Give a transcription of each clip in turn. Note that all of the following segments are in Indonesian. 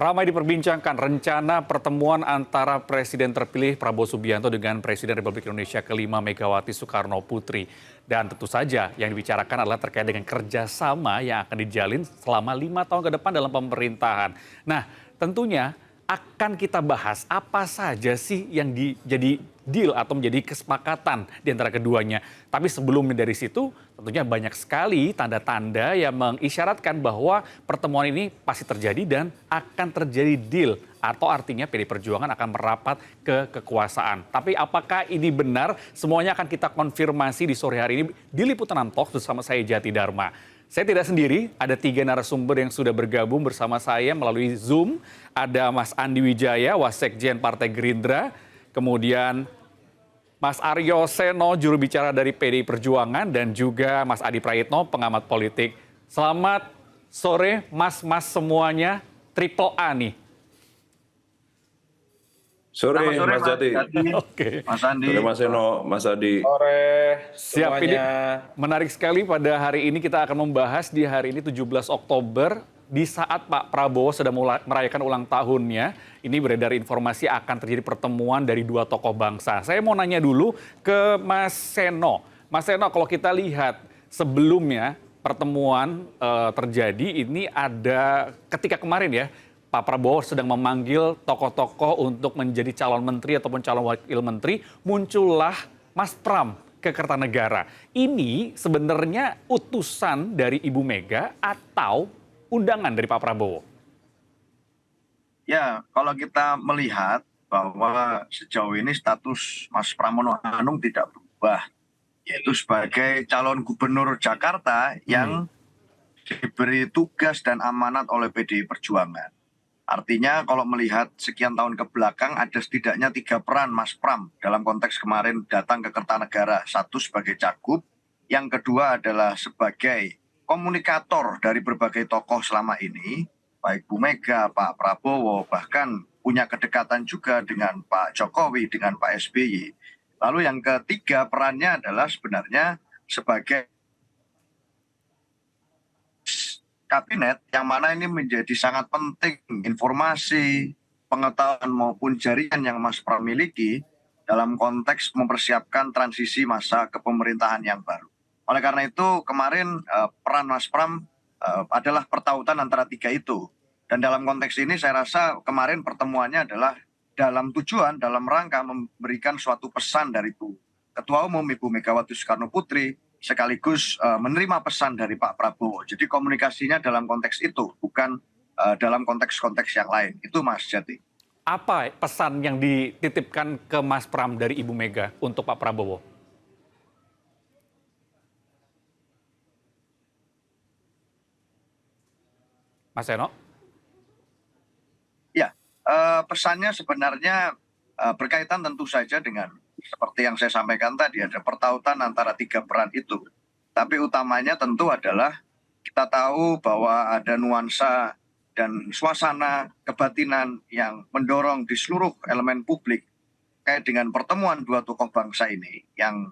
Ramai diperbincangkan rencana pertemuan antara Presiden terpilih Prabowo Subianto dengan Presiden Republik Indonesia kelima Megawati Soekarno Putri. Dan tentu saja yang dibicarakan adalah terkait dengan kerjasama yang akan dijalin selama 5 tahun ke depan dalam pemerintahan. Nah, tentunya akan kita bahas apa saja sih yang jadi deal atau menjadi kesepakatan di antara keduanya. Tapi sebelumnya dari situ tentunya banyak sekali tanda-tanda yang mengisyaratkan bahwa pertemuan ini pasti terjadi dan akan terjadi deal. Atau artinya PD Perjuangan akan merapat ke kekuasaan. Tapi apakah ini benar? Semuanya akan kita konfirmasi di sore hari ini di Liputan Talks bersama saya Jati Dharma. Saya tidak sendiri, ada 3 narasumber yang sudah bergabung bersama saya melalui Zoom. Ada Mas Andi Wijaya, Wasekjen Partai Gerindra. Kemudian Mas Aryo Seno, juru bicara dari PDI Perjuangan. Dan juga Mas Adi Prayitno, pengamat politik. Selamat sore mas-mas semuanya, triple A nih. Sore Mas Jati. Oke. Mas Andi. Sore Mas Seno, Mas Adi. Sore Siap, ini menarik sekali pada hari ini kita akan membahas di hari ini 17 Oktober di saat Pak Prabowo sedang merayakan ulang tahunnya. Ini beredar informasi akan terjadi pertemuan dari 2 tokoh bangsa. Saya mau nanya dulu ke Mas Seno. Mas Seno, kalau kita lihat sebelumnya pertemuan terjadi ini ada ketika kemarin ya, Pak Prabowo sedang memanggil tokoh-tokoh untuk menjadi calon menteri ataupun calon wakil menteri, muncullah Mas Pram ke Kertanegara. Ini sebenarnya utusan dari Ibu Mega atau undangan dari Pak Prabowo? Ya, kalau kita melihat bahwa sejauh ini status Mas Pramono Anung tidak berubah, yaitu sebagai calon gubernur Jakarta yang diberi tugas dan amanat oleh PDI Perjuangan. Artinya kalau melihat sekian tahun ke belakang ada setidaknya 3 peran Mas Pram dalam konteks kemarin datang ke Kertanegara. 1 sebagai cagup, yang kedua adalah sebagai komunikator dari berbagai tokoh selama ini, baik Bu Mega, Pak Prabowo, bahkan punya kedekatan juga dengan Pak Jokowi, dengan Pak SBY. Lalu yang ketiga perannya adalah sebenarnya sebagai kabinet yang mana ini menjadi sangat penting informasi, pengetahuan maupun jaringan yang Mas Pram miliki dalam konteks mempersiapkan transisi masa kepemerintahan yang baru. Oleh karena itu kemarin peran Mas Pram adalah pertautan antara 3 itu. Dan dalam konteks ini saya rasa kemarin pertemuannya adalah dalam tujuan, dalam rangka memberikan suatu pesan dari Ketua Umum Ibu Megawati Soekarno Putri, sekaligus menerima pesan dari Pak Prabowo. Jadi komunikasinya dalam konteks itu, bukan dalam konteks-konteks yang lain. Itu Mas Jati. Apa pesan yang dititipkan ke Mas Pram dari Ibu Mega untuk Pak Prabowo? Mas Seno? Ya, pesannya sebenarnya berkaitan tentu saja dengan seperti yang saya sampaikan tadi, ada pertautan antara 3 peran itu. Tapi utamanya tentu adalah kita tahu bahwa ada nuansa dan suasana kebatinan yang mendorong di seluruh elemen publik terkait dengan pertemuan 2 tokoh bangsa ini yang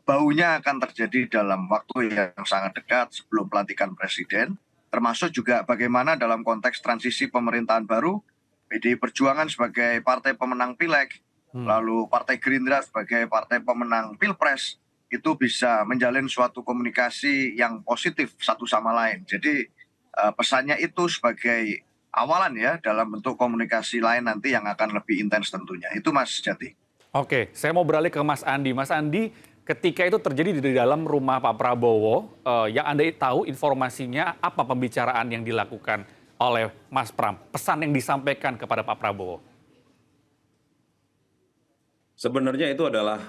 baunya akan terjadi dalam waktu yang sangat dekat sebelum pelantikan presiden, termasuk juga bagaimana dalam konteks transisi pemerintahan baru, PDI Perjuangan sebagai partai pemenang Pileg, lalu Partai Gerindra sebagai partai pemenang Pilpres, itu bisa menjalin suatu komunikasi yang positif satu sama lain. Jadi pesannya itu sebagai awalan ya dalam bentuk komunikasi lain nanti yang akan lebih intens tentunya. Itu Mas Jati. Oke, saya mau beralih ke Mas Andi. Mas Andi, ketika itu terjadi di dalam rumah Pak Prabowo, yang Anda tahu informasinya apa pembicaraan yang dilakukan oleh Mas Pram? Pesan yang disampaikan kepada Pak Prabowo? Sebenarnya itu adalah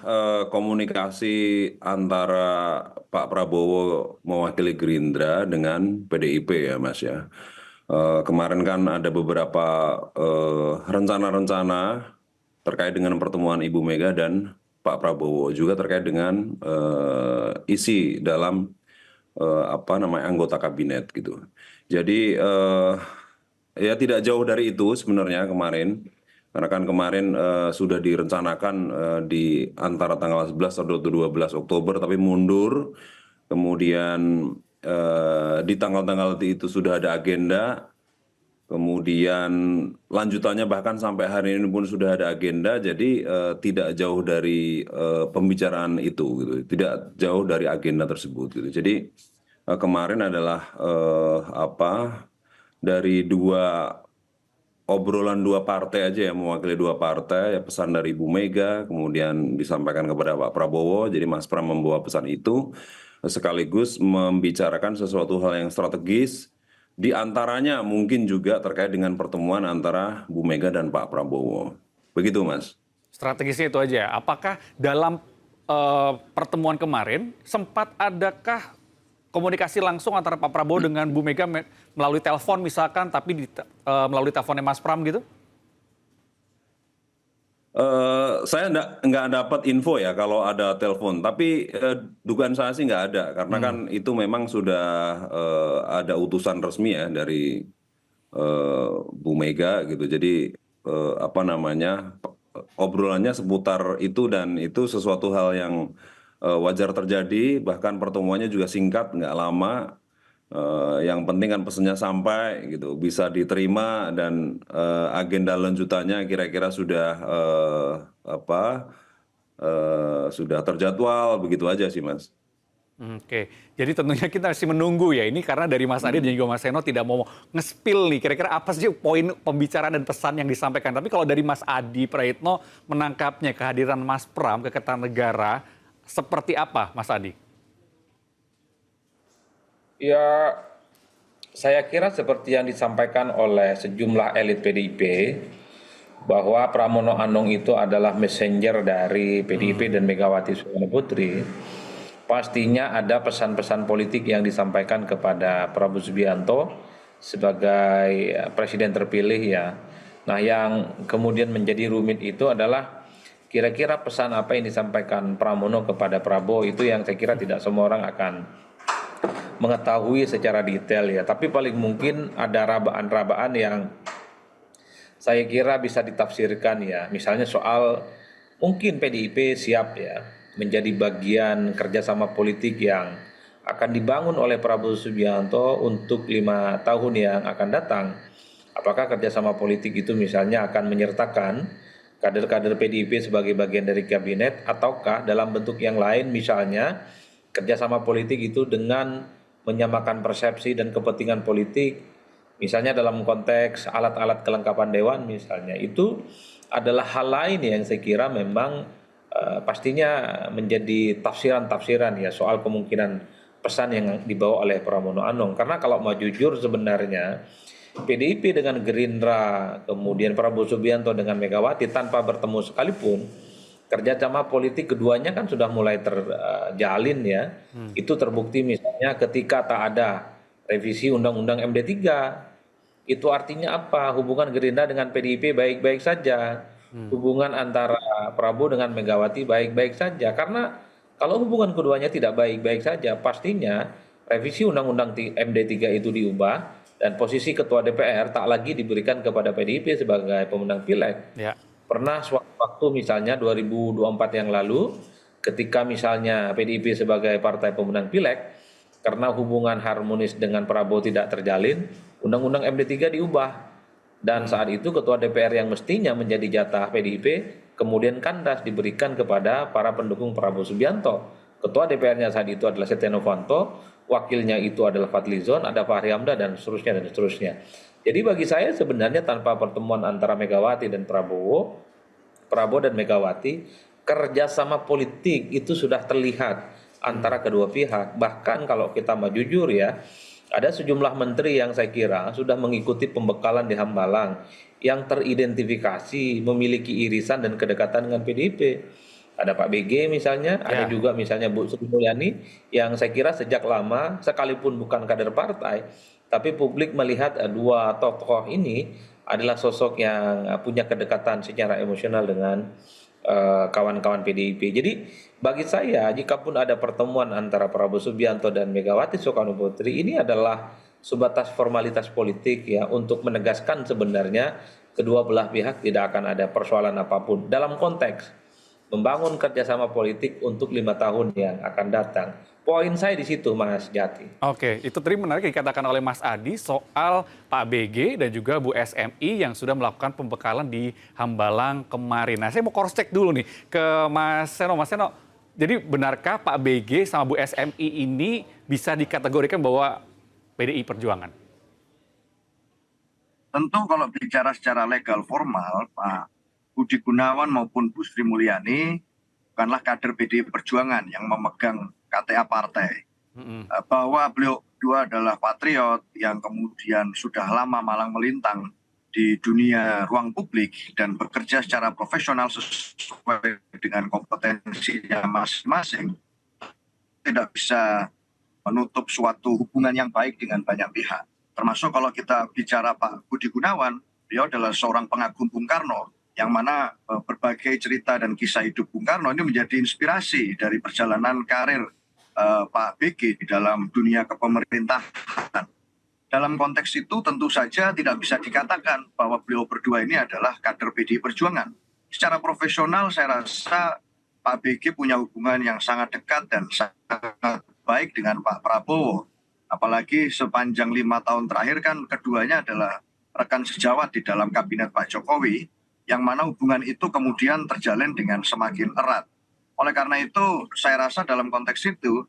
komunikasi antara Pak Prabowo mewakili Gerindra dengan PDIP ya Mas ya. Kemarin kan ada beberapa rencana-rencana terkait dengan pertemuan Ibu Mega dan Pak Prabowo, juga terkait dengan isi dalam anggota kabinet gitu. Jadi ya tidak jauh dari itu sebenarnya kemarin. Karena kan kemarin sudah direncanakan di antara tanggal 11 atau 12 Oktober, tapi mundur. Kemudian di tanggal-tanggal itu sudah ada agenda, kemudian lanjutannya bahkan sampai hari ini pun sudah ada agenda, jadi tidak jauh dari pembicaraan itu, gitu, tidak jauh dari agenda tersebut, gitu. Jadi kemarin adalah dari obrolan dua partai aja ya, mewakili dua partai, ya pesan dari Ibu Mega, kemudian disampaikan kepada Pak Prabowo, jadi Mas Pram membawa pesan itu, sekaligus membicarakan sesuatu hal yang strategis, di antaranya mungkin juga terkait dengan pertemuan antara Bu Mega dan Pak Prabowo. Begitu, Mas. Strategisnya itu aja. Apakah dalam pertemuan kemarin sempat adakah komunikasi langsung antara Pak Prabowo dengan Bu Mega melalui telepon misalkan, tapi melalui teleponnya Mas Pram gitu? Saya nggak dapat info ya kalau ada telepon, tapi dugaan saya sih nggak ada, karena kan itu memang sudah ada utusan resmi ya dari Bu Mega gitu. Jadi obrolannya seputar itu, dan itu sesuatu hal yang wajar terjadi. Bahkan pertemuannya juga singkat, nggak lama. Yang penting kan pesannya sampai gitu, bisa diterima, dan agenda lanjutannya kira-kira sudah terjadwal, begitu aja sih, Mas. Oke, jadi tentunya kita masih menunggu ya ini, karena dari Mas Adi dan juga Mas Seno tidak mau nge-spill nih kira-kira apa sih poin pembicaraan dan pesan yang disampaikan. Tapi kalau dari Mas Adi Praitno menangkapnya kehadiran Mas Pram ke Kertanegara seperti apa, Mas Adi? Ya, saya kira seperti yang disampaikan oleh sejumlah elit PDIP, bahwa Pramono Anung itu adalah messenger dari PDIP dan Megawati Soekarno Putri. Pastinya ada pesan-pesan politik yang disampaikan kepada Prabowo Subianto sebagai presiden terpilih ya. Nah, yang kemudian menjadi rumit itu adalah kira-kira pesan apa yang disampaikan Pramono kepada Prabowo, itu yang saya kira tidak semua orang akan mengetahui secara detail ya, tapi paling mungkin ada rabaan-rabaan yang saya kira bisa ditafsirkan ya. Misalnya soal mungkin PDIP siap ya menjadi bagian kerjasama politik yang akan dibangun oleh Prabowo Subianto untuk 5 tahun yang akan datang. Apakah kerjasama politik itu misalnya akan menyertakan kader-kader PDIP sebagai bagian dari kabinet, ataukah dalam bentuk yang lain, misalnya kerjasama politik itu dengan menyamakan persepsi dan kepentingan politik, misalnya dalam konteks alat-alat kelengkapan dewan misalnya. Itu adalah hal lain yang saya kira memang pastinya menjadi tafsiran-tafsiran ya soal kemungkinan pesan yang dibawa oleh Pramono Anung. Karena kalau mau jujur sebenarnya PDIP dengan Gerindra, kemudian Prabowo Subianto dengan Megawati tanpa bertemu sekalipun, kerjasama politik keduanya kan sudah mulai terjalin ya. Itu terbukti misalnya ketika tak ada revisi Undang-Undang MD3. Itu artinya apa? Hubungan Gerindra dengan PDIP baik-baik saja. Hubungan antara Prabowo dengan Megawati baik-baik saja. Karena kalau hubungan keduanya tidak baik-baik saja, pastinya revisi Undang-Undang MD3 itu diubah, dan posisi Ketua DPR tak lagi diberikan kepada PDIP sebagai pemenang pileg. Ya. Pernah suatu waktu misalnya 2024 yang lalu, ketika misalnya PDIP sebagai partai pemenang pileg, karena hubungan harmonis dengan Prabowo tidak terjalin, Undang-Undang MD3 diubah. Dan saat itu Ketua DPR yang mestinya menjadi jatah PDIP kemudian kandas diberikan kepada para pendukung Prabowo Subianto. Ketua DPR-nya saat itu adalah Setia Novanto, wakilnya itu adalah Fadlizon, ada Fahri Hamzah, dan seterusnya dan seterusnya. Jadi bagi saya sebenarnya tanpa pertemuan antara Megawati dan Prabowo dan Megawati, kerjasama politik itu sudah terlihat antara kedua pihak. Bahkan kalau kita mau jujur ya, ada sejumlah menteri yang saya kira sudah mengikuti pembekalan di Hambalang, yang teridentifikasi memiliki irisan dan kedekatan dengan PDIP. Ada Pak BG misalnya, ada juga misalnya Bu Sri Mulyani, yang saya kira sejak lama sekalipun bukan kader partai, tapi publik melihat dua tokoh ini adalah sosok yang punya kedekatan secara emosional dengan kawan-kawan PDIP. Jadi bagi saya, jikapun ada pertemuan antara Prabowo Subianto dan Megawati Soekarno Putri, ini adalah sebatas formalitas politik ya, untuk menegaskan sebenarnya kedua belah pihak tidak akan ada persoalan apapun dalam konteks membangun kerjasama politik untuk 5 tahun yang akan datang. poin saya di situ, Mas Jati. Oke, itu tadi menarik dikatakan oleh Mas Adi soal Pak BG dan juga Bu SMI yang sudah melakukan pembekalan di Hambalang kemarin. Nah, saya mau cross check dulu nih ke Mas Seno. Mas Seno, jadi benarkah Pak BG sama Bu SMI ini bisa dikategorikan bahwa PDI Perjuangan? Tentu kalau bicara secara legal formal, Pak Budi Gunawan maupun Bu Sri Mulyani bukanlah kader PDI Perjuangan yang memegang KTA partai. Bahwa beliau berdua adalah patriot yang kemudian sudah lama malang melintang di dunia ruang publik dan bekerja secara profesional sesuai dengan kompetensinya masing-masing, tidak bisa menutup suatu hubungan yang baik dengan banyak pihak. Termasuk kalau kita bicara Pak Budi Gunawan, beliau adalah seorang pengagum Bung Karno, yang mana berbagai cerita dan kisah hidup Bung Karno ini menjadi inspirasi dari perjalanan karir Pak BG di dalam dunia kepemerintahan. Dalam konteks itu tentu saja tidak bisa dikatakan bahwa beliau berdua ini adalah kader PDI Perjuangan. Secara profesional saya rasa Pak BG punya hubungan yang sangat dekat dan sangat baik dengan Pak Prabowo. Apalagi sepanjang 5 tahun terakhir kan keduanya adalah rekan sejawat di dalam kabinet Pak Jokowi, yang mana hubungan itu kemudian terjalin dengan semakin erat. Oleh karena itu saya rasa dalam konteks itu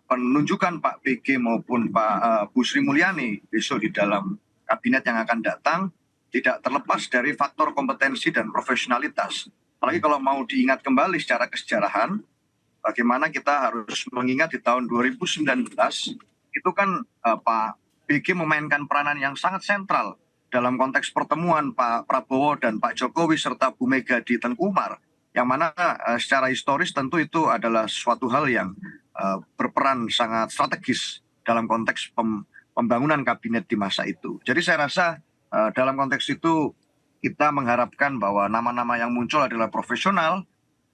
penunjukan Pak BG maupun Pak Bu Sri Mulyani besok di dalam kabinet yang akan datang tidak terlepas dari faktor kompetensi dan profesionalitas. Apalagi kalau mau diingat kembali secara kesejarahan, bagaimana kita harus mengingat di tahun 2019 itu kan Pak BG memainkan peranan yang sangat sentral dalam konteks pertemuan Pak Prabowo dan Pak Jokowi serta Bu Mega di Tengkumar, yang mana secara historis tentu itu adalah suatu hal yang berperan sangat strategis dalam konteks pembangunan kabinet di masa itu. Jadi saya rasa dalam konteks itu kita mengharapkan bahwa nama-nama yang muncul adalah profesional,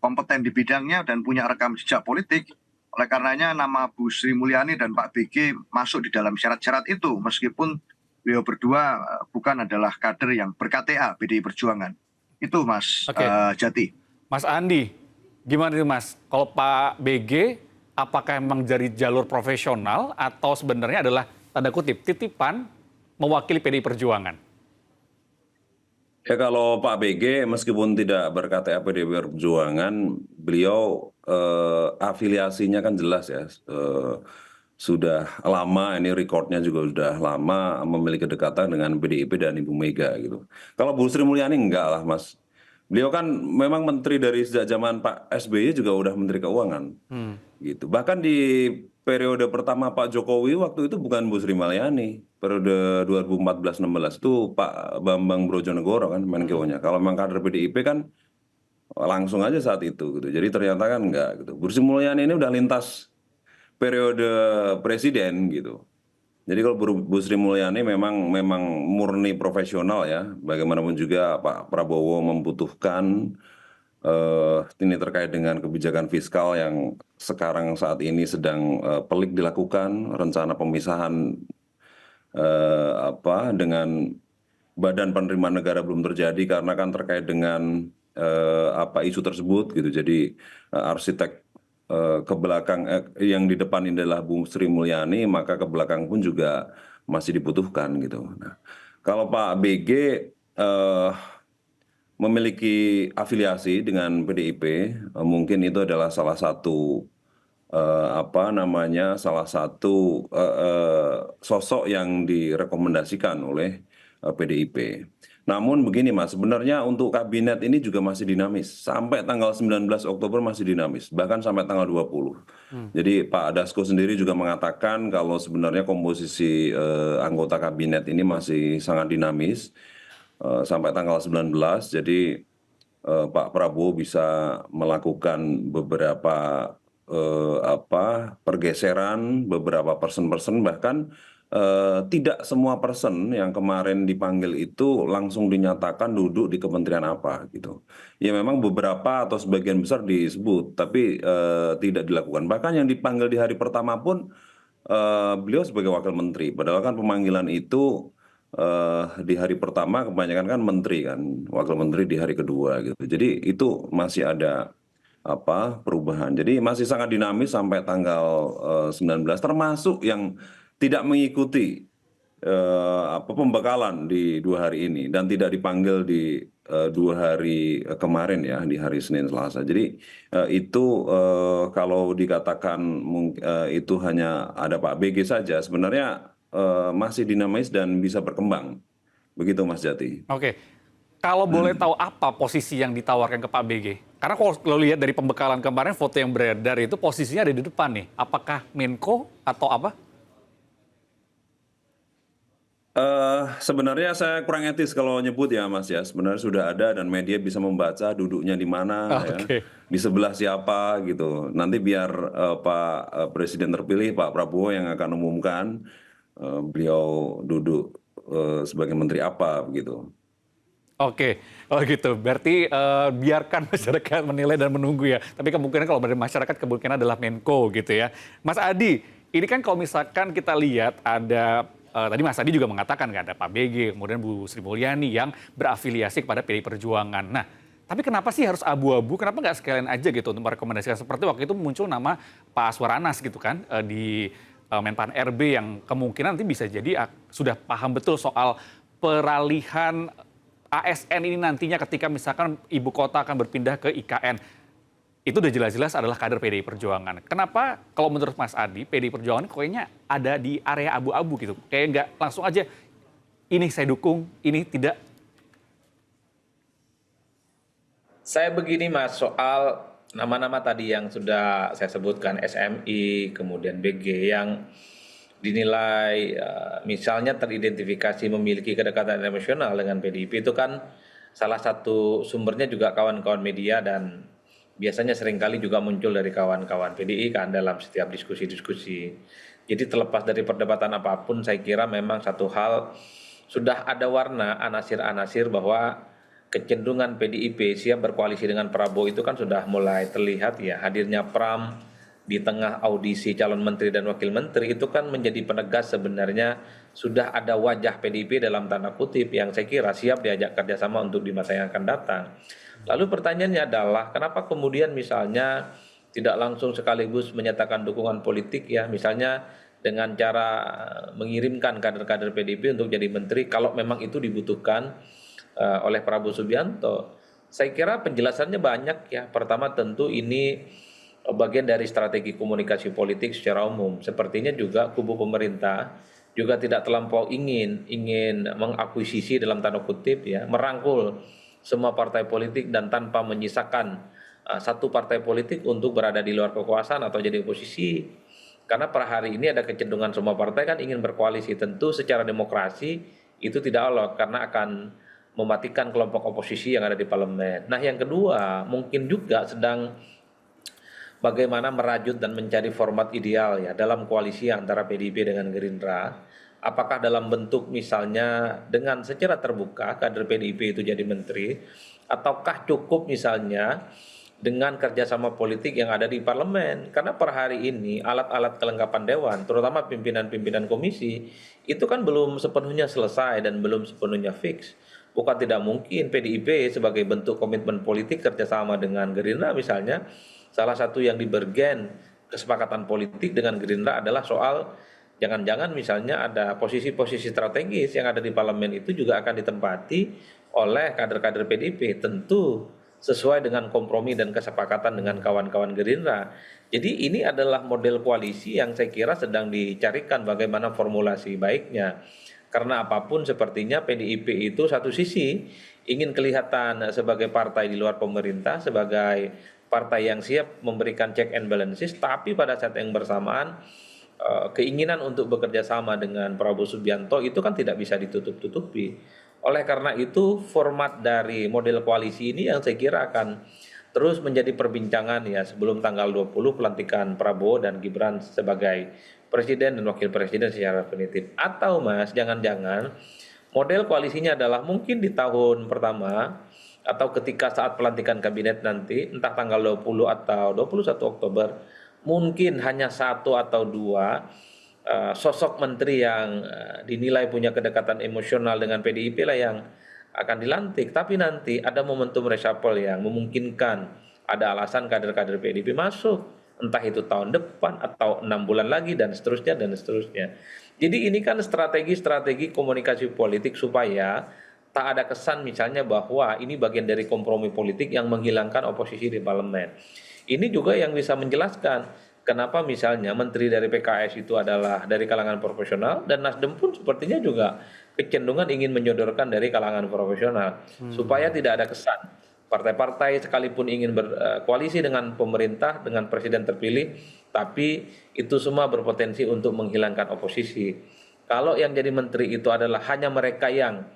kompeten di bidangnya dan punya rekam jejak politik. Oleh karenanya nama Bu Sri Mulyani dan Pak BG masuk di dalam syarat-syarat itu, meskipun beliau berdua bukan adalah kader yang ber-KTA PDI Perjuangan. Itu Mas Jati. Mas Andi, gimana itu Mas? Kalau Pak BG, apakah memang dari jalur profesional atau sebenarnya adalah tanda kutip titipan mewakili PDI Perjuangan? Ya kalau Pak BG meskipun tidak ber-KTA PDI Perjuangan, beliau afiliasinya kan jelas ya. Sudah lama, ini rekodnya juga sudah lama memiliki kedekatan dengan PDIP dan Ibu Mega gitu. Kalau Bu Sri Mulyani enggak lah Mas. Beliau kan memang menteri dari sejak zaman Pak SBY juga udah menteri keuangan. Gitu. Bahkan di periode pertama Pak Jokowi waktu itu bukan Bu Sri Mulyani. Periode 2014-16 itu Pak Bambang Brojonegoro kan Menko-nya. Kalau memang kader PDIP kan langsung aja saat itu gitu. Jadi ternyata kan enggak gitu. Bu Sri Mulyani ini udah lintas periode presiden gitu. Jadi kalau Bu Sri Mulyani memang murni profesional ya. Bagaimanapun juga Pak Prabowo membutuhkan ini terkait dengan kebijakan fiskal yang sekarang saat ini sedang pelik dilakukan, rencana pemisahan dengan Badan Penerimaan Negara belum terjadi karena kan terkait dengan isu tersebut gitu. Jadi arsitek ke belakang yang di depan ini adalah Bu Sri Mulyani, maka ke belakang pun juga masih dibutuhkan gitu. Nah, kalau Pak BG memiliki afiliasi dengan PDIP, mungkin itu adalah salah satu sosok yang direkomendasikan oleh PDIP. Namun begini Mas, sebenarnya untuk kabinet ini juga masih dinamis. Sampai tanggal 19 Oktober masih dinamis, bahkan sampai tanggal 20. Jadi Pak Dasko sendiri juga mengatakan kalau sebenarnya komposisi anggota kabinet ini masih sangat dinamis sampai tanggal 19. Jadi Pak Prabowo bisa melakukan beberapa pergeseran, beberapa person-person, bahkan tidak semua person yang kemarin dipanggil itu langsung dinyatakan duduk di kementerian apa gitu. Ya memang beberapa atau sebagian besar disebut, tapi tidak dilakukan. Bahkan yang dipanggil di hari pertama pun beliau sebagai wakil menteri. Padahal kan pemanggilan itu di hari pertama kebanyakan kan menteri kan, wakil menteri di hari kedua gitu. Jadi itu masih ada perubahan. Jadi masih sangat dinamis sampai tanggal 19, termasuk yang tidak mengikuti pembekalan di 2 hari ini dan tidak dipanggil di 2 hari kemarin ya, di hari Senin Selasa. Jadi itu kalau dikatakan itu hanya ada Pak BG saja, sebenarnya masih dinamis dan bisa berkembang. Begitu Mas Jati. Oke, kalau boleh tahu apa posisi yang ditawarkan ke Pak BG? Karena kalau lihat dari pembekalan kemarin, foto yang beredar itu posisinya ada di depan nih. Apakah Menko atau apa? Sebenarnya saya kurang etis kalau nyebut ya Mas ya. Sebenarnya sudah ada dan media bisa membaca duduknya di mana ya, Oke. di sebelah siapa gitu. Nanti biar Pak Presiden terpilih Pak Prabowo yang akan umumkan beliau duduk sebagai menteri apa begitu. Oke, oh gitu. Berarti biarkan masyarakat menilai dan menunggu ya. Tapi kemungkinan kalau dari masyarakat kemungkinan adalah Menko gitu ya. Mas Adi, ini kan kalau misalkan kita lihat ada tadi Mas Adi juga mengatakan kan ada Pak BG, kemudian Bu Sri Mulyani yang berafiliasi kepada PDI Perjuangan. Nah, tapi kenapa sih harus abu-abu? Kenapa nggak sekalian aja gitu untuk merekomendasikan seperti waktu itu muncul nama Pak Aswaranas gitu kan di Menpan RB yang kemungkinan nanti bisa jadi sudah paham betul soal peralihan ASN ini nantinya ketika misalkan ibu kota akan berpindah ke IKN. Itu udah jelas-jelas adalah kader PDI Perjuangan. Kenapa kalau menurut Mas Adi, PDI Perjuangan kayaknya ada di area abu-abu gitu. Kayak nggak langsung aja, ini saya dukung, ini tidak. Saya begini Mas, soal nama-nama tadi yang sudah saya sebutkan, SMI, kemudian BG yang dinilai misalnya teridentifikasi memiliki kedekatan emosional dengan PDIP, itu kan salah satu sumbernya juga kawan-kawan media dan biasanya seringkali juga muncul dari kawan-kawan PDI kan dalam setiap diskusi-diskusi. Jadi terlepas dari perdebatan apapun, saya kira memang satu hal sudah ada warna anasir-anasir bahwa kecenderungan PDIP siap berkoalisi dengan Prabowo itu kan sudah mulai terlihat ya. Hadirnya Pram di tengah audisi calon menteri dan wakil menteri itu kan menjadi penegas sebenarnya sudah ada wajah PDIP dalam tanda kutip yang saya kira siap diajak kerjasama untuk di masa yang akan datang. Lalu pertanyaannya adalah kenapa kemudian misalnya tidak langsung sekaligus menyatakan dukungan politik ya, misalnya dengan cara mengirimkan kader-kader PDIP untuk jadi menteri kalau memang itu dibutuhkan oleh Prabowo Subianto. Saya kira penjelasannya banyak ya. Pertama tentu ini bagian dari strategi komunikasi politik secara umum. Sepertinya juga kubu pemerintah juga tidak terlampau ingin mengakuisisi dalam tanda kutip ya, merangkul semua partai politik dan tanpa menyisakan satu partai politik untuk berada di luar kekuasaan atau jadi oposisi. Karena per hari ini ada kecenderungan semua partai kan ingin berkoalisi. Tentu secara demokrasi itu tidak elok karena akan mematikan kelompok oposisi yang ada di parlemen. Nah yang kedua mungkin juga sedang bagaimana merajut dan mencari format ideal ya dalam koalisi antara PDIP dengan Gerindra. Apakah dalam bentuk misalnya dengan secara terbuka kader PDIP itu jadi menteri, ataukah cukup misalnya dengan kerjasama politik yang ada di parlemen? Karena per hari ini alat-alat kelengkapan dewan, terutama pimpinan-pimpinan komisi, itu kan belum sepenuhnya selesai dan belum sepenuhnya fix. Bukan tidak mungkin PDIP sebagai bentuk komitmen politik kerjasama dengan Gerindra misalnya, salah satu yang dibergen kesepakatan politik dengan Gerindra adalah soal jangan-jangan misalnya ada posisi-posisi strategis yang ada di parlemen itu juga akan ditempati oleh kader-kader PDIP, tentu sesuai dengan kompromi dan kesepakatan dengan kawan-kawan Gerindra. Jadi ini adalah model koalisi yang saya kira sedang dicarikan bagaimana formulasi baiknya. Karena apapun sepertinya PDIP itu satu sisi ingin kelihatan sebagai partai di luar pemerintah, sebagai partai yang siap memberikan check and balances, tapi pada saat yang bersamaan keinginan untuk bekerja sama dengan Prabowo Subianto itu kan tidak bisa ditutup-tutupi. Oleh karena itu format dari model koalisi ini yang saya kira akan terus menjadi perbincangan ya sebelum tanggal 20 pelantikan Prabowo dan Gibran sebagai presiden dan wakil presiden secara definitif. Atau Mas, jangan-jangan model koalisinya adalah mungkin di tahun pertama atau ketika saat pelantikan kabinet nanti, entah tanggal 20 atau 21 Oktober, mungkin hanya satu atau dua sosok menteri yang dinilai punya kedekatan emosional dengan PDIP lah yang akan dilantik. Tapi nanti ada momentum reshuffle yang memungkinkan ada alasan kader-kader PDIP masuk, entah itu tahun depan atau 6 bulan lagi dan seterusnya dan seterusnya. Jadi ini kan strategi-strategi komunikasi politik supaya tak ada kesan misalnya bahwa ini bagian dari kompromi politik yang menghilangkan oposisi di parlemen. Ini juga yang bisa menjelaskan kenapa misalnya menteri dari PKS itu adalah dari kalangan profesional dan Nasdem pun sepertinya juga kecenderungan ingin menyodorkan dari kalangan profesional supaya tidak ada kesan partai-partai sekalipun ingin berkoalisi dengan pemerintah dengan presiden terpilih tapi itu semua berpotensi untuk menghilangkan oposisi. Kalau yang jadi menteri itu adalah hanya mereka yang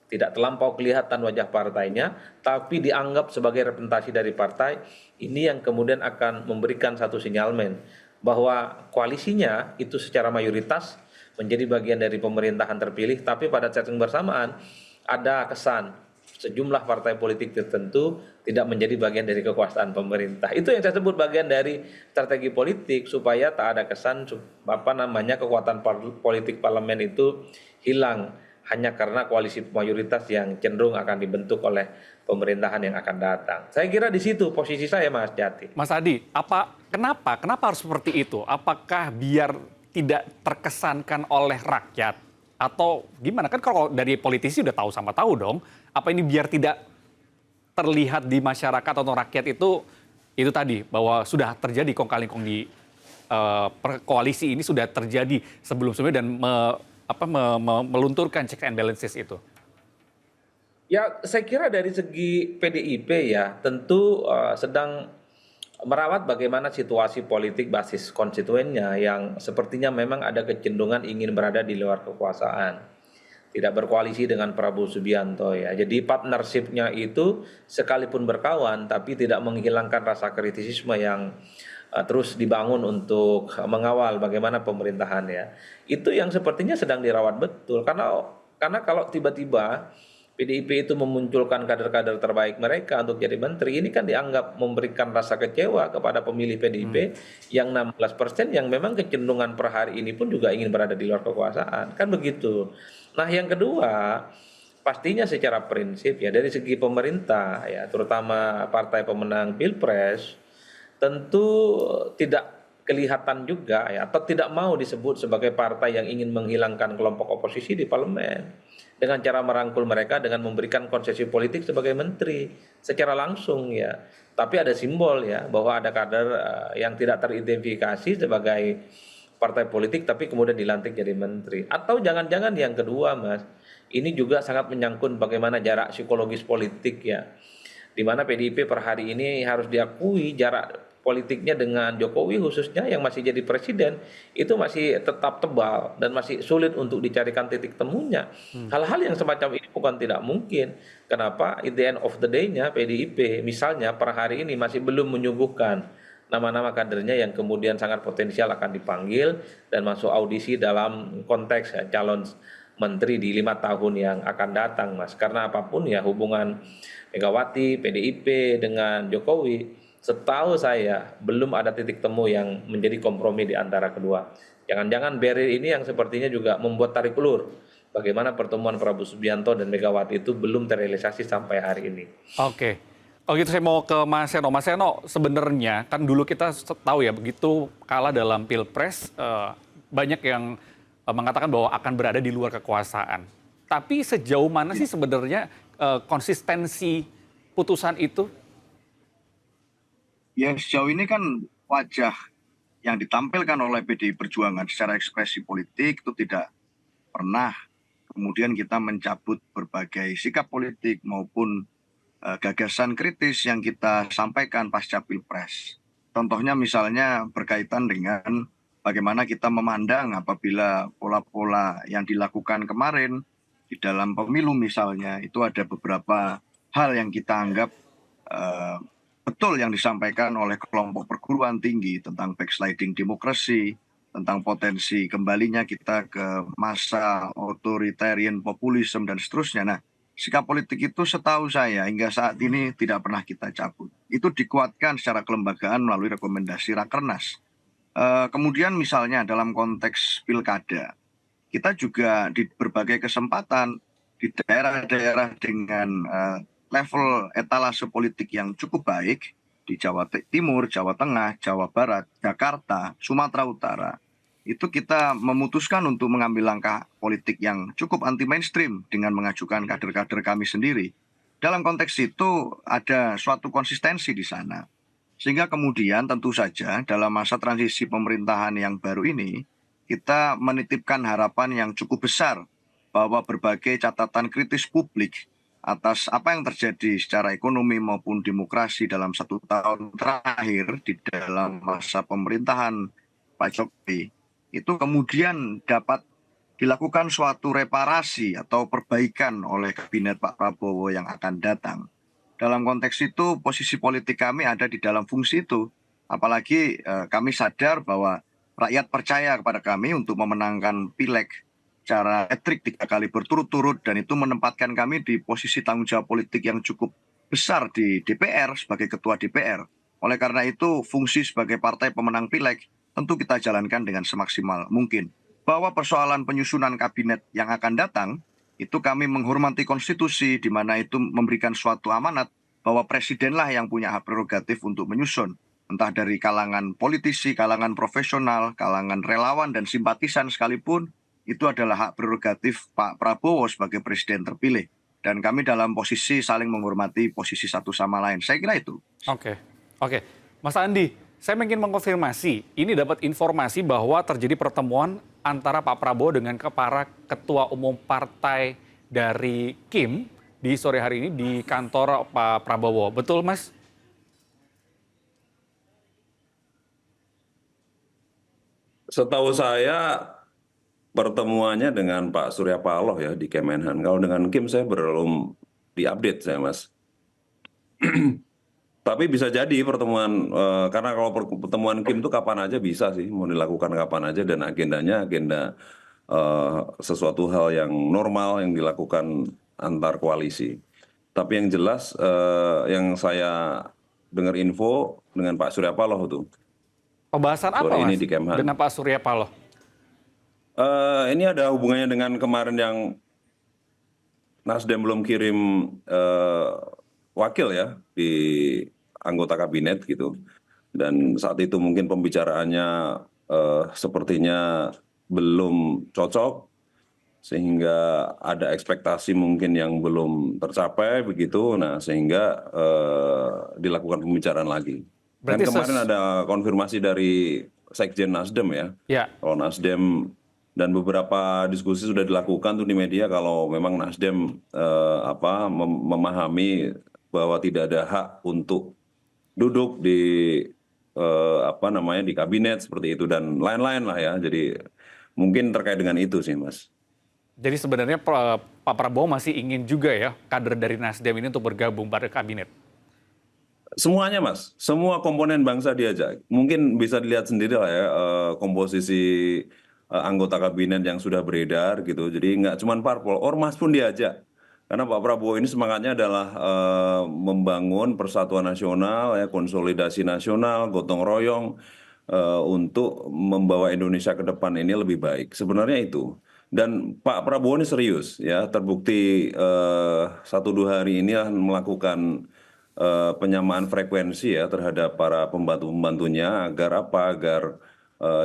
tidak terlampau kelihatan wajah partainya, tapi dianggap sebagai representasi dari partai, ini yang kemudian akan memberikan satu sinyalmen bahwa koalisinya itu secara mayoritas menjadi bagian dari pemerintahan terpilih, tapi pada saat yang bersamaan ada kesan sejumlah partai politik tertentu tidak menjadi bagian dari kekuasaan pemerintah. Itu yang saya sebut bagian dari strategi politik supaya tak ada kesan kekuatan politik parlemen itu hilang hanya karena koalisi mayoritas yang cenderung akan dibentuk oleh pemerintahan yang akan datang. Saya kira di situ posisi saya, Mas Jati. Mas Adi, kenapa harus seperti itu? Apakah biar tidak terkesankan oleh rakyat? Atau gimana? Kan kalau dari politisi udah tahu sama tahu dong. Apa ini biar tidak terlihat di masyarakat atau rakyat itu tadi, bahwa sudah terjadi kong-kali-kong di koalisi ini sudah terjadi sebelum-sebelumnya dan melunturkan check and balances itu? Ya, saya kira dari segi PDIP ya tentu sedang merawat bagaimana situasi politik basis konstituennya yang sepertinya memang ada kecenderungan ingin berada di luar kekuasaan. Tidak berkoalisi dengan Prabowo Subianto ya. Jadi partnership-nya itu sekalipun berkawan tapi tidak menghilangkan rasa kritisisme yang terus dibangun untuk mengawal bagaimana pemerintahan ya. Itu yang sepertinya sedang dirawat betul karena kalau tiba-tiba PDIP itu memunculkan kader-kader terbaik mereka untuk jadi menteri, ini kan dianggap memberikan rasa kecewa kepada pemilih PDIP yang 16% yang memang kecenderungan per hari ini pun juga ingin berada di luar kekuasaan, kan begitu. Nah yang kedua, pastinya secara prinsip ya dari segi pemerintah ya, terutama partai pemenang Pilpres, tentu tidak kelihatan juga ya atau tidak mau disebut sebagai partai yang ingin menghilangkan kelompok oposisi di parlemen dengan cara merangkul mereka dengan memberikan konsesi politik sebagai menteri secara langsung ya. Tapi ada simbol ya bahwa ada kader yang tidak teridentifikasi sebagai partai politik tapi kemudian dilantik jadi menteri. Atau jangan-jangan yang kedua, Mas, ini juga sangat menyangkut bagaimana jarak psikologis politik ya. Di mana PDIP per hari ini harus diakui jarak politiknya dengan Jokowi khususnya yang masih jadi presiden itu masih tetap tebal dan masih sulit untuk dicarikan titik temunya. Hal-hal yang semacam ini bukan tidak mungkin. Kenapa? At the end of the day-nya PDIP misalnya per hari ini masih belum menyuguhkan nama-nama kadernya yang kemudian sangat potensial akan dipanggil dan masuk audisi dalam konteks ya, calon menteri di 5 tahun yang akan datang, Mas. Karena apapun ya hubungan Megawati, PDIP dengan Jokowi, setahu saya belum ada titik temu yang menjadi kompromi di antara kedua. Jangan-jangan barrier ini yang sepertinya juga membuat tarik ulur bagaimana pertemuan Prabowo Subianto dan Megawati itu belum terrealisasi sampai hari ini. Oke. Kalau gitu saya mau ke Mas Seno. Mas Seno, sebenarnya kan dulu kita tahu ya begitu kalah dalam Pilpres, banyak yang mengatakan bahwa akan berada di luar kekuasaan. Tapi sejauh mana sih sebenarnya konsistensi putusan itu? Ya sejauh ini kan wajah yang ditampilkan oleh PDI Perjuangan secara ekspresi politik itu tidak pernah kemudian kita mencabut berbagai sikap politik maupun gagasan kritis yang kita sampaikan pasca Pilpres. Contohnya misalnya berkaitan dengan bagaimana kita memandang apabila pola-pola yang dilakukan kemarin di dalam pemilu misalnya itu ada beberapa hal yang kita anggap betul yang disampaikan oleh kelompok perguruan tinggi tentang backsliding demokrasi, tentang potensi kembalinya kita ke masa authoritarian populisme dan seterusnya. Nah, sikap politik itu setahu saya hingga saat ini tidak pernah kita cabut. Itu dikuatkan secara kelembagaan melalui rekomendasi Rakernas. Kemudian misalnya dalam konteks pilkada, kita juga di berbagai kesempatan di daerah-daerah dengan level etalase politik yang cukup baik, di Jawa Timur, Jawa Tengah, Jawa Barat, Jakarta, Sumatera Utara, itu kita memutuskan untuk mengambil langkah politik yang cukup anti mainstream dengan mengajukan kader-kader kami sendiri. Dalam konteks itu ada suatu konsistensi di sana. Sehingga kemudian tentu saja dalam masa transisi pemerintahan yang baru ini, kita menitipkan harapan yang cukup besar bahwa berbagai catatan kritis publik atas apa yang terjadi secara ekonomi maupun demokrasi dalam 1 tahun terakhir di dalam masa pemerintahan Pak Jokowi, itu kemudian dapat dilakukan suatu reparasi atau perbaikan oleh kabinet Pak Prabowo yang akan datang. Dalam konteks itu, posisi politik kami ada di dalam fungsi itu. Apalagi kami sadar bahwa rakyat percaya kepada kami untuk memenangkan pileg secara hat-trick 3 kali berturut-turut, dan itu menempatkan kami di posisi tanggung jawab politik yang cukup besar di DPR sebagai ketua DPR. Oleh karena itu, fungsi sebagai partai pemenang pileg tentu kita jalankan dengan semaksimal mungkin. Bahwa persoalan penyusunan kabinet yang akan datang, itu kami menghormati konstitusi di mana itu memberikan suatu amanat bahwa presidenlah yang punya hak prerogatif untuk menyusun. Entah dari kalangan politisi, kalangan profesional, kalangan relawan dan simpatisan sekalipun, itu adalah hak prerogatif Pak Prabowo sebagai presiden terpilih. Dan kami dalam posisi saling menghormati posisi satu sama lain. Saya kira itu. Oke. Mas Andi, saya ingin mengkonfirmasi, ini dapat informasi bahwa terjadi pertemuan antara Pak Prabowo dengan para ketua umum partai dari Kim di sore hari ini di kantor Pak Prabowo. Betul, Mas? Setahu saya pertemuannya dengan Pak Surya Paloh ya di Kemenhan. Kalau dengan Kim saya belum diupdate saya, Mas. Tapi bisa jadi pertemuan, karena kalau pertemuan Kim itu kapan aja bisa sih, mau dilakukan kapan aja, dan agendanya agenda sesuatu hal yang normal yang dilakukan antar koalisi. Tapi yang jelas yang saya dengar info dengan Pak Surya Paloh itu. Pembahasan apa, Sore ini Mas, di Kemhan. dengan Pak Surya Paloh? Ini ada hubungannya dengan kemarin yang Nasdem belum kirim wakil ya di anggota kabinet gitu. Dan saat itu mungkin pembicaraannya sepertinya belum cocok, sehingga ada ekspektasi mungkin yang belum tercapai begitu. Nah, sehingga dilakukan pembicaraan lagi. Dan Berarti kemarin ada konfirmasi dari Sekjen Nasdem ya. Ya. Kalau Nasdem dan beberapa diskusi sudah dilakukan tuh di media kalau memang Nasdem memahami bahwa tidak ada hak untuk duduk di di kabinet seperti itu dan lain-lain lah ya. Jadi mungkin terkait dengan itu sih, Mas. Jadi sebenarnya Pak Prabowo masih ingin juga ya kader dari Nasdem ini untuk bergabung pada kabinet. Semuanya, Mas, semua komponen bangsa diajak. Mungkin bisa dilihat sendiri lah ya komposisi anggota kabinet yang sudah beredar gitu. Jadi nggak cuma parpol, ormas pun diajak. Karena Pak Prabowo ini semangatnya adalah membangun persatuan nasional, ya, konsolidasi nasional, gotong royong untuk membawa Indonesia ke depan ini lebih baik. Sebenarnya itu. Dan Pak Prabowo ini serius, ya, terbukti 1-2 hari ini melakukan penyamaan frekuensi ya terhadap para pembantu-pembantunya agar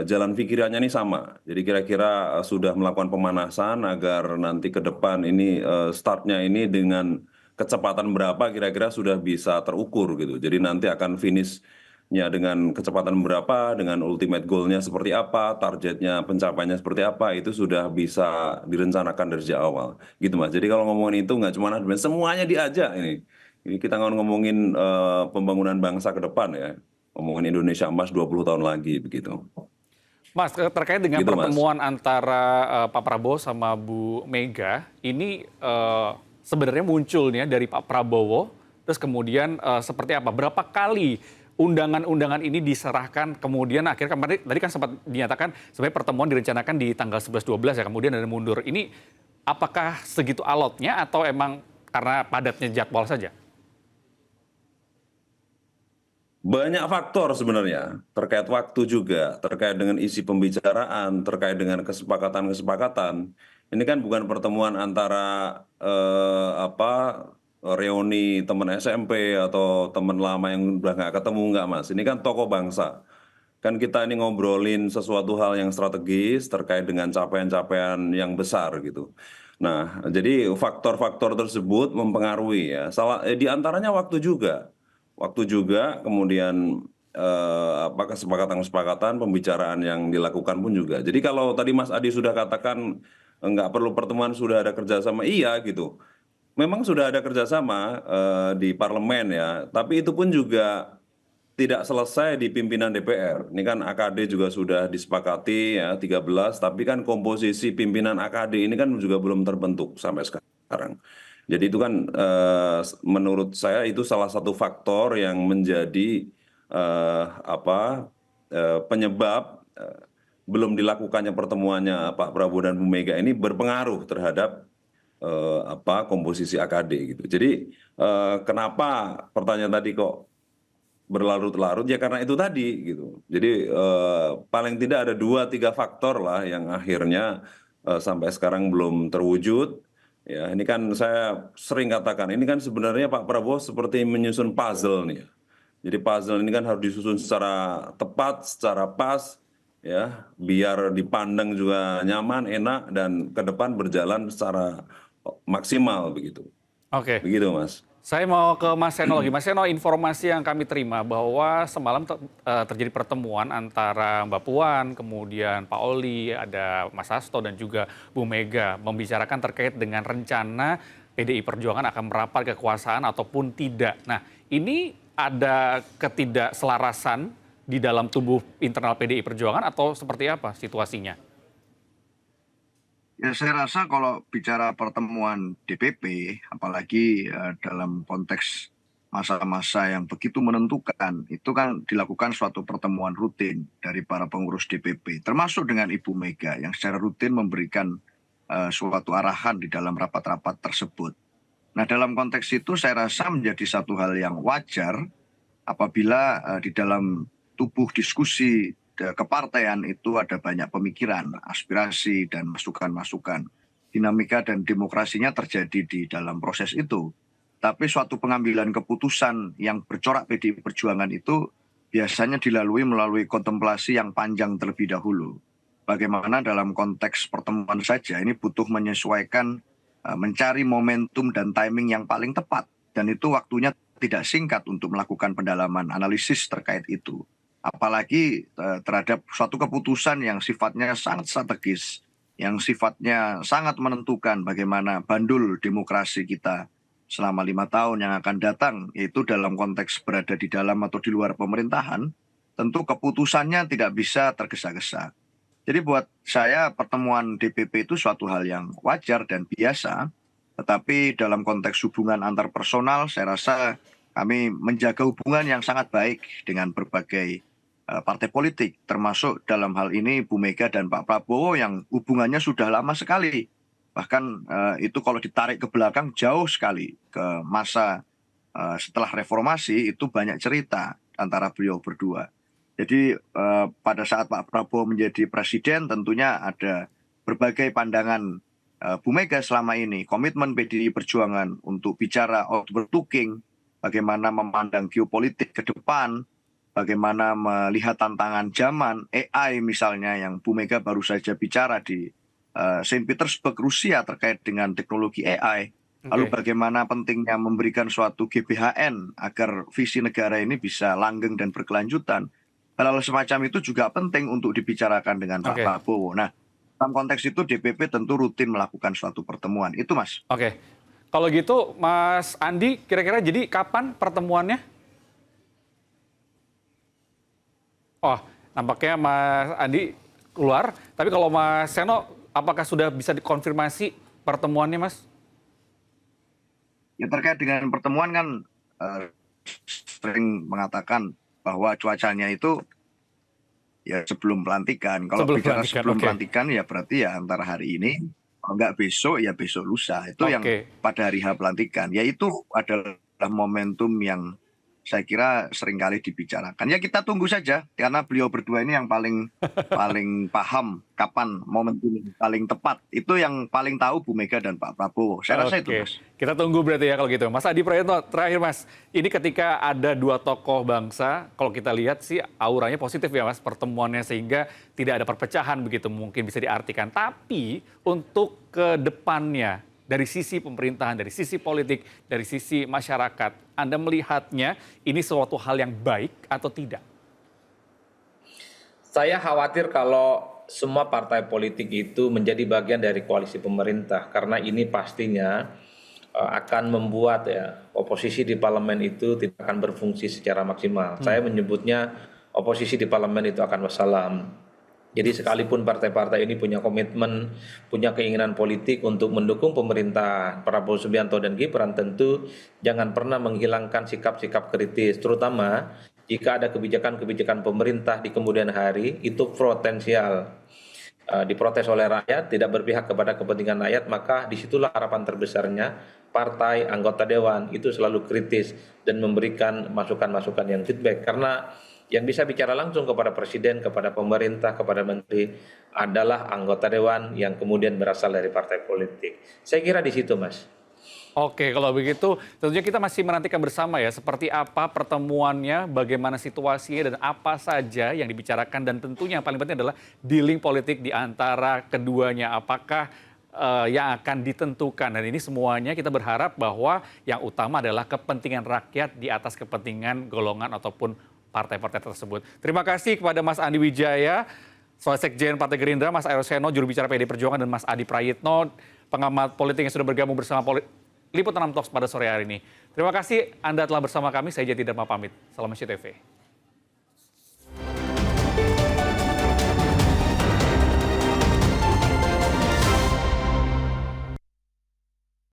jalan pikirannya ini sama. Jadi kira-kira sudah melakukan pemanasan agar nanti ke depan ini startnya ini dengan kecepatan berapa kira-kira sudah bisa terukur gitu. Jadi nanti akan finishnya dengan kecepatan berapa, dengan ultimate goal-nya seperti apa, targetnya pencapaiannya seperti apa, itu sudah bisa direncanakan dari sejak awal. Gitu, Mas. Jadi kalau ngomongin itu nggak cuma Nasdem, semuanya diajak ini. Ini kita ngomongin pembangunan bangsa ke depan ya, ngomongin Indonesia Emas 20 tahun lagi begitu. Mas, terkait dengan Gitu, pertemuan antara Pak Prabowo sama Bu Mega, ini sebenarnya munculnya dari Pak Prabowo, terus kemudian seperti apa? Berapa kali undangan-undangan ini diserahkan, kemudian akhirnya kemarin tadi kan sempat dinyatakan sebenarnya pertemuan direncanakan di tanggal 11-12 ya, kemudian ada mundur. Ini apakah segitu alotnya atau emang karena padatnya jadwal saja? Banyak faktor sebenarnya, terkait waktu juga, terkait dengan isi pembicaraan, terkait dengan kesepakatan-kesepakatan. Ini kan bukan pertemuan antara reuni teman SMP atau teman lama yang udah nggak ketemu, nggak Mas. Ini kan tokoh bangsa. Kan kita ini ngobrolin sesuatu hal yang strategis terkait dengan capaian-capaian yang besar gitu. Nah, jadi faktor-faktor tersebut mempengaruhi ya. Di antaranya waktu juga. Waktu juga, kemudian apa kesepakatan-kesepakatan pembicaraan yang dilakukan pun juga. Jadi kalau tadi Mas Adi sudah katakan nggak perlu pertemuan, sudah ada kerjasama, iya gitu. Memang sudah ada kerjasama di parlemen ya, tapi itu pun juga tidak selesai di pimpinan DPR. Ini kan AKD juga sudah disepakati ya 13, tapi kan komposisi pimpinan AKD ini kan juga belum terbentuk sampai sekarang. Jadi itu kan menurut saya itu salah satu faktor yang menjadi penyebab belum dilakukannya pertemuannya Pak Prabowo dan Bu Mega ini berpengaruh terhadap komposisi AKD gitu. Jadi kenapa pertanyaan tadi kok berlarut-larut ya karena itu tadi gitu. Jadi paling tidak ada 2-3 faktor lah yang akhirnya sampai sekarang belum terwujud. Ya, ini kan saya sering katakan ini kan sebenarnya Pak Prabowo seperti menyusun puzzle nih. Jadi puzzle ini kan harus disusun secara tepat, secara pas ya, biar dipandang juga nyaman, enak dan ke depan berjalan secara maksimal begitu. Oke. Begitu, Mas. Saya mau ke Mas Seno lagi. Mas Seno, informasi yang kami terima bahwa semalam terjadi pertemuan antara Mbak Puan, kemudian Pak Oli, ada Mas Hasto dan juga Bu Mega membicarakan terkait dengan rencana PDI Perjuangan akan merapat kekuasaan ataupun tidak. Nah, ini ada ketidakselarasan di dalam tubuh internal PDI Perjuangan atau seperti apa situasinya? Ya, saya rasa kalau bicara pertemuan DPP, apalagi dalam konteks masa-masa yang begitu menentukan, itu kan dilakukan suatu pertemuan rutin dari para pengurus DPP, termasuk dengan Ibu Mega yang secara rutin memberikan suatu arahan di dalam rapat-rapat tersebut. Nah, dalam konteks itu saya rasa menjadi satu hal yang wajar apabila di dalam tubuh diskusi kepartaian itu ada banyak pemikiran, aspirasi, dan masukan-masukan. Dinamika dan demokrasinya terjadi di dalam proses itu. Tapi suatu pengambilan keputusan yang bercorak PDI Perjuangan itu biasanya melalui kontemplasi yang panjang terlebih dahulu. Bagaimana dalam konteks pertemuan saja ini butuh menyesuaikan, mencari momentum dan timing yang paling tepat. Dan itu waktunya tidak singkat untuk melakukan pendalaman analisis terkait itu. Apalagi terhadap suatu keputusan yang sifatnya sangat strategis, yang sifatnya sangat menentukan bagaimana bandul demokrasi kita selama 5 tahun yang akan datang, yaitu dalam konteks berada di dalam atau di luar pemerintahan, tentu keputusannya tidak bisa tergesa-gesa. Jadi buat saya pertemuan DPP itu suatu hal yang wajar dan biasa, tetapi dalam konteks hubungan antar personal saya rasa kami menjaga hubungan yang sangat baik dengan berbagai partai politik, termasuk dalam hal ini Bu Mega dan Pak Prabowo yang hubungannya sudah lama sekali. Bahkan itu kalau ditarik ke belakang jauh sekali ke masa setelah reformasi itu banyak cerita antara beliau berdua. Jadi pada saat Pak Prabowo menjadi presiden tentunya ada berbagai pandangan Bu Mega selama ini, komitmen PDI Perjuangan untuk bicara outward looking, bagaimana memandang geopolitik ke depan, bagaimana melihat tantangan zaman, AI misalnya yang Bu Mega baru saja bicara di Saint Petersburg, Rusia terkait dengan teknologi AI. Lalu bagaimana pentingnya memberikan suatu GBHN agar visi negara ini bisa langgeng dan berkelanjutan. Hal-hal semacam itu juga penting untuk dibicarakan dengan Pak Prabowo. Nah, dalam konteks itu DPP tentu rutin melakukan suatu pertemuan. Itu, Mas. Oke. Kalau gitu, Mas Andi, kira-kira jadi kapan pertemuannya? Oh, nampaknya Mas Andi keluar. Tapi kalau Mas Seno, apakah sudah bisa dikonfirmasi pertemuannya, Mas? Ya, terkait dengan pertemuan kan sering mengatakan bahwa cuacanya itu ya sebelum pelantikan. Kalau bicara sebelum pelantikan ya berarti ya antara hari ini, kalau nggak besok ya besok lusa. Itu yang pada hari H pelantikan. Ya itu adalah momentum yang saya kira seringkali dibicarakan. Ya kita tunggu saja, karena beliau berdua ini yang paling paham kapan momentum yang paling tepat. Itu yang paling tahu Bu Mega dan Pak Prabowo. Saya rasa itu, Oke, Mas. kita tunggu berarti ya kalau gitu. Mas Adi Prayitno, terakhir Mas, ini ketika ada dua tokoh bangsa, kalau kita lihat sih auranya positif ya Mas, pertemuannya sehingga tidak ada perpecahan begitu mungkin bisa diartikan. Tapi untuk ke depannya, dari sisi pemerintahan, dari sisi politik, dari sisi masyarakat, Anda melihatnya ini suatu hal yang baik atau tidak? Saya khawatir kalau semua partai politik itu menjadi bagian dari koalisi pemerintah, karena ini pastinya akan membuat ya oposisi di parlemen itu tidak akan berfungsi secara maksimal. Saya menyebutnya oposisi di parlemen itu akan wassalam. Jadi sekalipun partai-partai ini punya komitmen, punya keinginan politik untuk mendukung pemerintah Prabowo Subianto dan Gibran, tentu jangan pernah menghilangkan sikap-sikap kritis, terutama jika ada kebijakan-kebijakan pemerintah di kemudian hari itu potensial diprotes oleh rakyat, tidak berpihak kepada kepentingan rakyat, maka disitulah harapan terbesarnya partai anggota dewan itu selalu kritis dan memberikan masukan-masukan yang feedback, karena yang bisa bicara langsung kepada presiden, kepada pemerintah, kepada menteri adalah anggota dewan yang kemudian berasal dari partai politik. Saya kira di situ, Mas. Oke, kalau begitu tentunya kita masih menantikan bersama ya seperti apa pertemuannya, bagaimana situasinya dan apa saja yang dibicarakan dan tentunya yang paling penting adalah dealing politik di antara keduanya. Apakah yang akan ditentukan dan ini semuanya kita berharap bahwa yang utama adalah kepentingan rakyat di atas kepentingan golongan ataupun partai-partai tersebut. Terima kasih kepada Mas Andi Wijaya, Sekjen Partai Gerindra, Mas Aero Seno, juru bicara PD Perjuangan, dan Mas Adi Prayitno, pengamat politik yang sudah bergabung bersama Liputan 6 Talks pada sore hari ini. Terima kasih Anda telah bersama kami, saya Jati Dharma pamit. Salam SCTV.